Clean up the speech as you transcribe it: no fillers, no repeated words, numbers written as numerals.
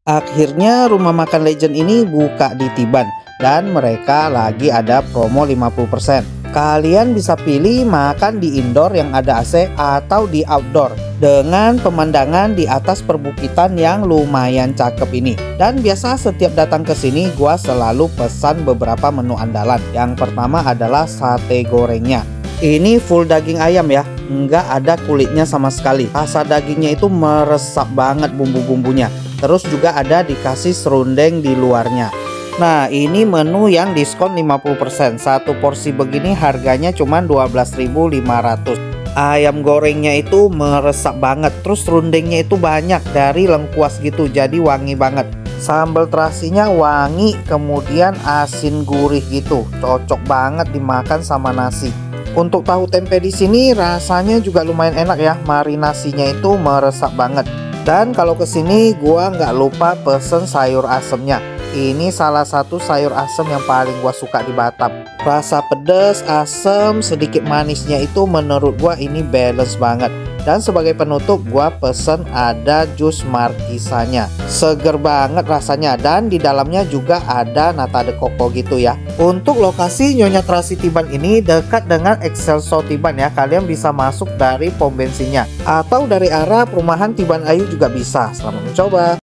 Akhirnya rumah makan legend ini buka di Tiban dan mereka lagi ada promo 50%. Kalian bisa pilih makan di indoor yang ada AC atau di outdoor dengan pemandangan di atas perbukitan yang lumayan cakep ini. Dan biasa setiap datang ke sini gua selalu pesan beberapa menu andalan. Yang pertama adalah sate gorengnya. Ini full daging ayam ya, nggak ada kulitnya sama sekali. Rasa dagingnya itu meresap banget bumbu-bumbunya. Terus juga ada dikasih serundeng di luarnya. Nah, ini menu yang diskon 50%. Satu porsi begini harganya cuma 12.500. Ayam gorengnya itu meresap banget. Terus serundengnya itu banyak dari lengkuas gitu, jadi wangi banget. Sambal terasinya wangi, kemudian asin gurih gitu. Cocok banget dimakan sama nasi. Untuk tahu tempe di sini rasanya juga lumayan enak ya. Marinasinya itu meresap banget. Dan kalau kesini gua nggak lupa pesen sayur asemnya. Ini salah satu sayur asem yang paling gua suka di Batam. Rasa pedas, asem, sedikit manisnya itu menurut gua ini balance banget. Dan sebagai penutup gua pesen ada jus markisanya. Seger banget rasanya dan di dalamnya juga ada nata de coco gitu ya. Untuk lokasi Nyonya Trasi Tiban ini dekat dengan Excelso Tiban ya. Kalian bisa masuk dari pom bensinnya atau dari arah perumahan Tiban Ayu juga bisa. Selamat mencoba.